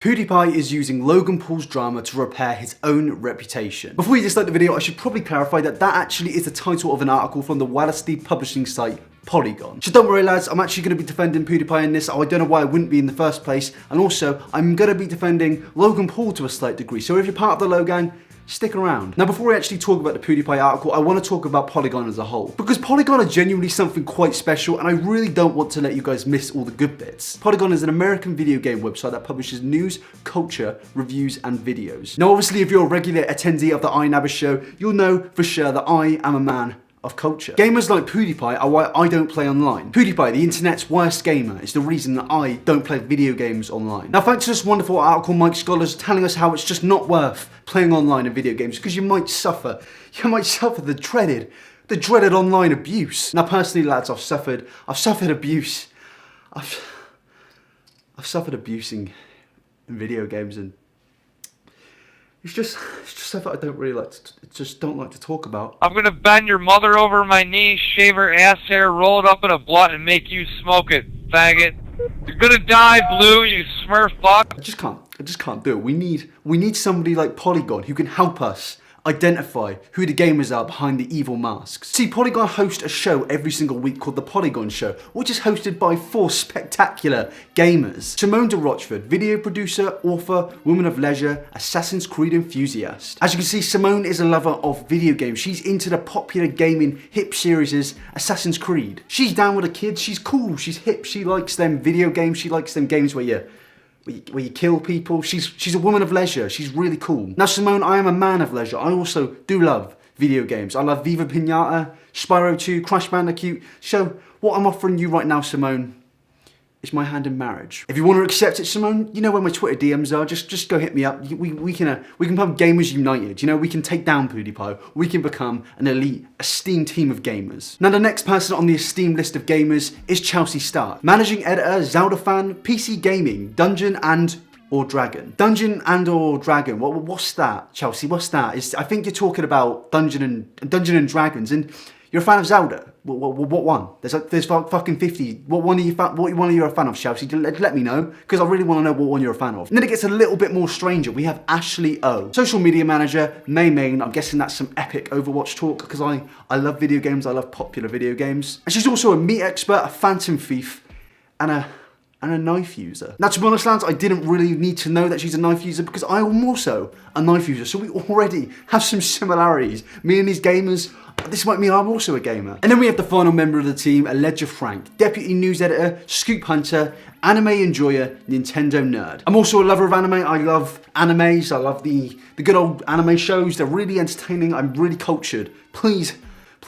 Pewdiepie is using Logan Paul's drama to repair his own reputation. Before you start the video, I should probably clarify that actually is the title of an article from the Wallasty publishing site Polygon. So don't worry lads, I'm actually going to be defending Pewdiepie in this. I don't know why I wouldn't be in the first place. And also, I'm going to be defending Logan Paul to a slight degree. So if you're part of the Logan, stick around. Now before we actually talk about the Pewdiepie article, I want to talk about Polygon as a whole. Because Polygon are genuinely something quite special and I really don't want to let you guys miss all the good bits. Polygon is an American video game website that publishes news, culture, reviews and videos. Now obviously if you're a regular attendee of the iNabber show, you'll know for sure that I am a man of culture. Gamers like Pewdiepie are why I don't play online. Pewdiepie, the internet's worst gamer, is the reason that I don't play video games online. Now thanks to this wonderful article, Mike Scholars telling us how it's just not worth playing online in video games because you might suffer the dreaded online abuse. Now personally lads, I've suffered abuse. I've suffered abuse in video games and it's just stuff that I don't really don't like to talk about. I'm gonna bend your mother over my knees, shave her ass hair, roll it up in a blunt, and make you smoke it, faggot. You're gonna die, Blue, you smurf fuck. I just can't do it. We need somebody like Polygon who can help us identify who the gamers are behind the evil masks. See, Polygon hosts a show every single week called The Polygon Show, which is hosted by 4 spectacular gamers. Simone de Rochford, video producer, author, woman of leisure, Assassin's Creed enthusiast. As you can see, Simone is a lover of video games. She's into the popular gaming hip series Assassin's Creed. She's down with the kids, she's cool, she's hip, she likes them video games, she likes them games where you kill people. She's a woman of leisure. She's really cool. Now Simone, I am a man of leisure. I also do love video games. I love Viva Pinata, Spyro 2, Crash Bandicoot. So what I'm offering you right now, Simone, is my hand in marriage. If you want to accept it, Simone, you know where my Twitter DMs are. Just go hit me up. We can become gamers united. You know, we can take down Pewdiepie. We can become an elite, esteemed team of gamers. Now the next person on the esteemed list of gamers is Chelsea Stark, managing editor, Zelda fan, PC gaming, Dungeon or Dragon. Dungeon or Dragon. What's that, Chelsea? What's that? I think you're talking about Dungeon and Dragons, and you're a fan of Zelda. What one? There's fucking 50. What one are you a fan of, Chelsea? Let me know, because I really want to know what one you're a fan of. And then it gets a little bit more stranger. We have Ashley O, social media manager, Main. I'm guessing that's some epic Overwatch talk, because I love video games. I love popular video games. And she's also a meat expert, a phantom thief, and a knife user. Now to be honest lads, I didn't really need to know that she's a knife user because I am also a knife user, so we already have some similarities. Me and these gamers, this might mean I'm also a gamer. And then we have the final member of the team, Ledger Frank, deputy news editor, scoop hunter, anime enjoyer, Nintendo nerd. I'm also a lover of anime. I love animes. I love the good old anime shows. They're really entertaining. I'm really cultured. Please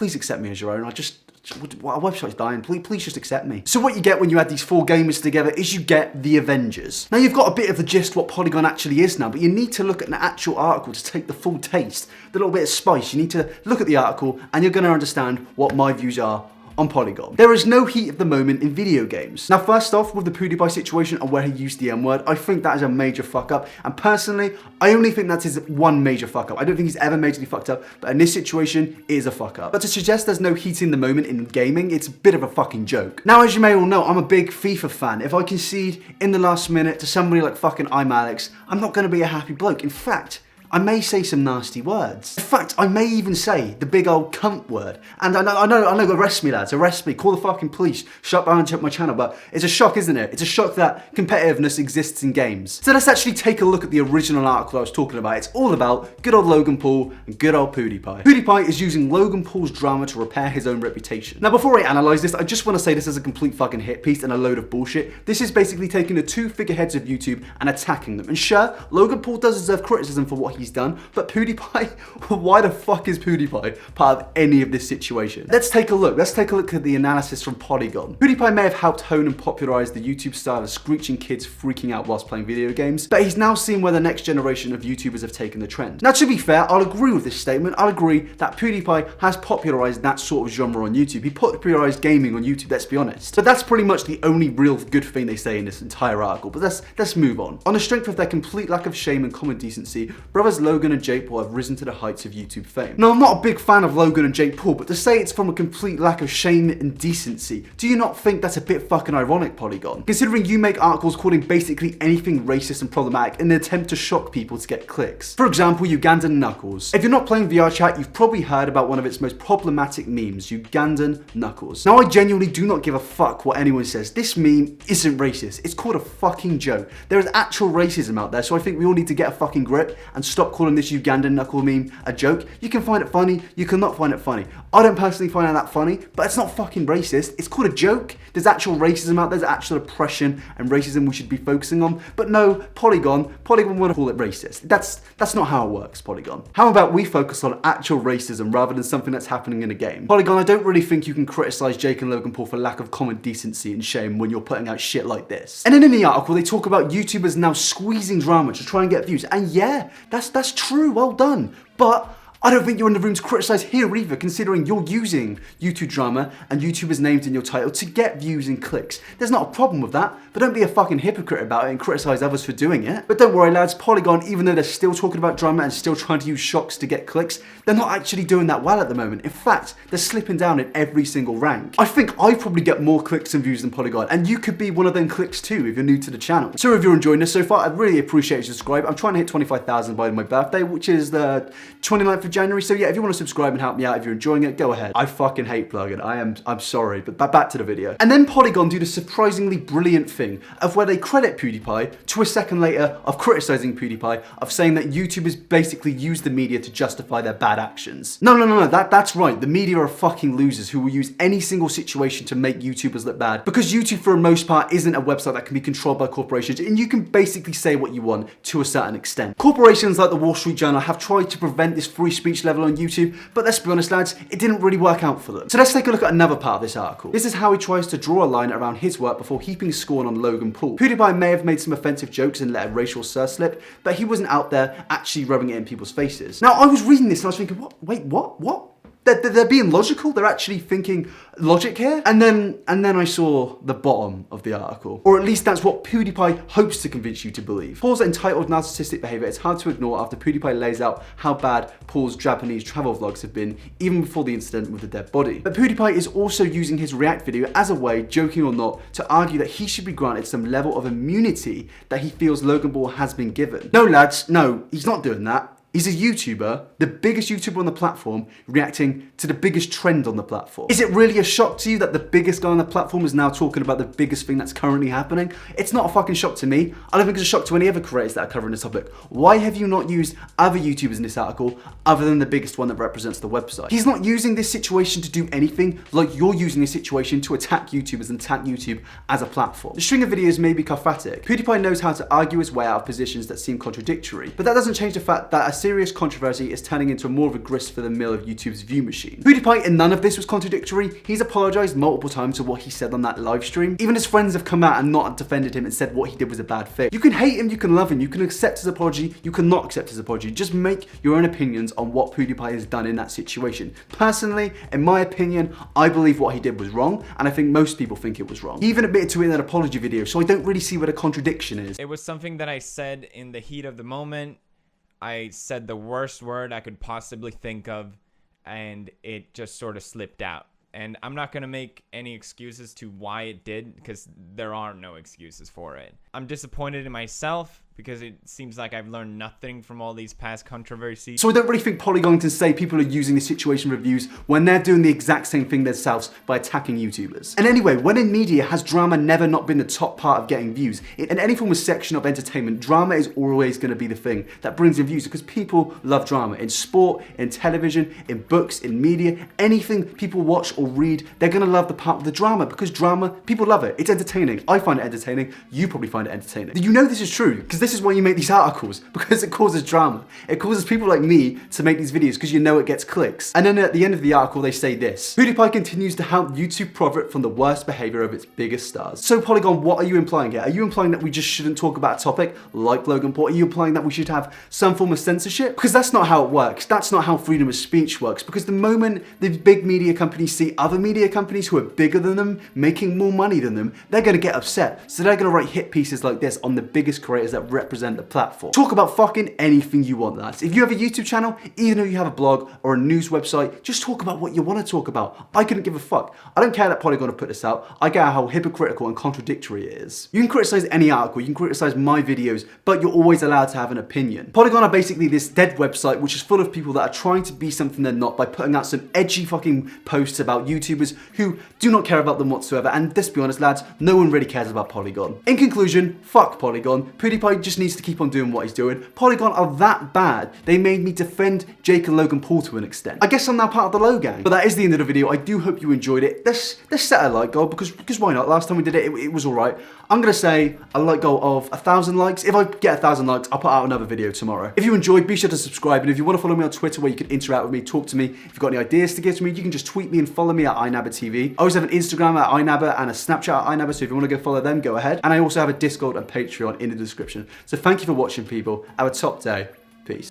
accept me as your own. Our website's dying, please just accept me. So what you get when you add these 4 gamers together is you get the Avengers. Now you've got a bit of the gist what Polygon actually is now, but you need to look at an actual article to take the full taste, the little bit of spice. You need to look at the article and you're going to understand what my views are on Polygon. There is no heat of the moment in video games. Now first off, with the Pewdiepie situation and where he used the M-word, I think that is a major fuck up, and personally I only think that is one major fuck up. I don't think he's ever majorly fucked up, but in this situation it is a fuck up. But to suggest there's no heat in the moment in gaming, it's a bit of a fucking joke. Now as you may all know, I'm a big FIFA fan. If I concede in the last minute to somebody like fucking iMalex, I'm not going to be a happy bloke. In fact, I may say some nasty words. In fact, I may even say the big old cunt word. And I know, arrest me lads, arrest me, call the fucking police, shut down and check my channel, but it's a shock, isn't it? It's a shock that competitiveness exists in games. So let's actually take a look at the original article I was talking about. It's all about good old Logan Paul and good old Pewdiepie. Pewdiepie is using Logan Paul's drama to repair his own reputation. Now before I analyse this, I just want to say this is a complete fucking hit piece and a load of bullshit. This is basically taking the 2 figureheads of YouTube and attacking them. And sure, Logan Paul does deserve criticism for what he's done, but Pewdiepie, why the fuck is Pewdiepie part of any of this situation? Let's take a look at the analysis from Polygon. Pewdiepie may have helped hone and popularise the YouTube style of screeching kids freaking out whilst playing video games, but he's now seen where the next generation of YouTubers have taken the trend. Now to be fair, I'll agree with this statement. I'll agree that Pewdiepie has popularised that sort of genre on YouTube. He popularised gaming on YouTube, let's be honest. But that's pretty much the only real good thing they say in this entire article. But let's move on. On the strength of their complete lack of shame and common decency, brothers Brothers Logan and Jake Paul have risen to the heights of YouTube fame. Now, I'm not a big fan of Logan and Jake Paul, but to say it's from a complete lack of shame and decency, do you not think that's a bit fucking ironic, Polygon? Considering you make articles calling basically anything racist and problematic in an attempt to shock people to get clicks. For example, Ugandan Knuckles. If you're not playing VR chat, you've probably heard about one of its most problematic memes, Ugandan Knuckles. Now, I genuinely do not give a fuck what anyone says. This meme isn't racist. It's called a fucking joke. There is actual racism out there, so I think we all need to get a fucking grip and stop calling this Ugandan Knuckle meme a joke. You can find it funny, you cannot find it funny. I don't personally find it that funny, but it's not fucking racist. It's called a joke. There's actual racism out there, there's actual oppression and racism we should be focusing on. But no, Polygon want to call it racist. That's not how it works, Polygon. How about we focus on actual racism rather than something that's happening in a game? Polygon, I don't really think you can criticize Jake and Logan Paul for lack of common decency and shame when you're putting out shit like this. And then in the article, they talk about YouTubers now squeezing drama to try and get views. And yeah, that's true, well done. But I don't think you're in the room to criticize here either, considering you're using YouTube drama and YouTubers' names in your title to get views and clicks. There's not a problem with that, but don't be a fucking hypocrite about it and criticize others for doing it. But don't worry lads, Polygon, even though they're still talking about drama and still trying to use shocks to get clicks, they're not actually doing that well at the moment. In fact, they're slipping down in every single rank. I think I probably get more clicks and views than Polygon, and you could be one of them clicks too if you're new to the channel. So if you're enjoying this so far, I'd really appreciate you subscribe. I'm trying to hit 25,000 by my birthday, which is the 29th of January. So yeah, if you want to subscribe and help me out, if you're enjoying it, go ahead. I fucking hate plugging. I'm sorry, but back to the video. And then Polygon do the surprisingly brilliant thing of where they credit PewDiePie to a second later of criticizing PewDiePie, of saying that YouTubers basically use the media to justify their bad actions. No, that's right. The media are fucking losers who will use any single situation to make YouTubers look bad, because YouTube for the most part isn't a website that can be controlled by corporations, and you can basically say what you want to a certain extent. Corporations like the Wall Street Journal have tried to prevent this free speech level on YouTube, but let's be honest lads, it didn't really work out for them. So let's take a look at another part of this article. This is how he tries to draw a line around his work before heaping scorn on Logan Paul. PewDiePie may have made some offensive jokes and let a racial slur slip, but he wasn't out there actually rubbing it in people's faces. Now I was reading this and I was thinking, what? Wait, what? They're being logical. They're actually thinking logic here. And then I saw the bottom of the article, or at least that's what PewDiePie hopes to convince you to believe. Paul's entitled narcissistic behavior is hard to ignore after PewDiePie lays out how bad Paul's Japanese travel vlogs have been even before the incident with the dead body. But PewDiePie is also using his React video as a way, joking or not, to argue that he should be granted some level of immunity that he feels Logan Paul has been given. No lads, no, he's not doing that. He's a YouTuber, the biggest YouTuber on the platform, reacting to the biggest trend on the platform. Is it really a shock to you that the biggest guy on the platform is now talking about the biggest thing that's currently happening? It's not a fucking shock to me. I don't think it's a shock to any other creators that are covering this topic. Why have you not used other YouTubers in this article other than the biggest one that represents the website? He's not using this situation to do anything like you're using this situation to attack YouTubers and attack YouTube as a platform. The string of videos may be cathartic. PewDiePie knows how to argue his way out of positions that seem contradictory, but that doesn't change the fact that a serious controversy is turning into more of a grist for the mill of YouTube's view machine. PewDiePie, in none of this was contradictory. He's apologized multiple times for what he said on that live stream. Even his friends have come out and not defended him and said what he did was a bad thing. You can hate him, you can love him, you can accept his apology, you cannot accept his apology. Just make your own opinions on what PewDiePie has done in that situation. Personally, in my opinion, I believe what he did was wrong, and I think most people think it was wrong. He even admitted to it in that apology video, so I don't really see where the contradiction is. It was something that I said in the heat of the moment. I said the worst word I could possibly think of, and it just sort of slipped out. And I'm not going to make any excuses to why it did, because there are no excuses for it. I'm disappointed in myself because it seems like I've learned nothing from all these past controversies. So I don't really think Polygon can say people are using this situation for views when they're doing the exact same thing themselves by attacking YouTubers. And anyway, when in media, has drama never not been the top part of getting views? In any form of section of entertainment, drama is always going to be the thing that brings in views, because people love drama. In sport, in television, in books, in media, anything people watch or read, they're going to love the part of the drama, because drama, people love it. It's entertaining. I find it entertaining. You probably find it entertaining. You know this is true, because this is why you make these articles, because it causes drama. It causes people like me to make these videos because you know it gets clicks. And then at the end of the article, they say this: PewDiePie continues to help YouTube profit from the worst behavior of its biggest stars. So Polygon, what are you implying here? Are you implying that we just shouldn't talk about a topic like Logan Paul? Are you implying that we should have some form of censorship? Because that's not how it works. That's not how freedom of speech works. Because the moment the big media companies see other media companies who are bigger than them, making more money than them, they're going to get upset. So they're going to write hit pieces like this on the biggest creators that that represent the platform. Talk about fucking anything you want, lads. If you have a YouTube channel, even though you have a blog or a news website, just talk about what you want to talk about. I couldn't give a fuck. I don't care that Polygon have put this out. I get how hypocritical and contradictory it is. You can criticize any article, you can criticize my videos, but you're always allowed to have an opinion. Polygon are basically this dead website which is full of people that are trying to be something they're not by putting out some edgy fucking posts about YouTubers who do not care about them whatsoever. And let's be honest, lads, no one really cares about Polygon. In conclusion, fuck Polygon. Pewdiepie just needs to keep on doing what he's doing. Polygon are that bad. They made me defend Jake and Logan Paul to an extent. I guess I'm now part of the Logan. But that is the end of the video. I do hope you enjoyed it. Let's set a like goal because why not? Last time we did it, it was all right. I'm gonna say a like goal of 1,000 likes. If I get 1,000 likes, I'll put out another video tomorrow. If you enjoyed, be sure to subscribe. And if you want to follow me on Twitter where you can interact with me, talk to me. If you've got any ideas to give to me, you can just tweet me and follow me at iNabber TV. I always have an Instagram at iNabber and a Snapchat at iNabber, so if you want to go follow them, go ahead. And I also have a Discord and Patreon in the description. So thank you for watching, people. Have a top day. Peace.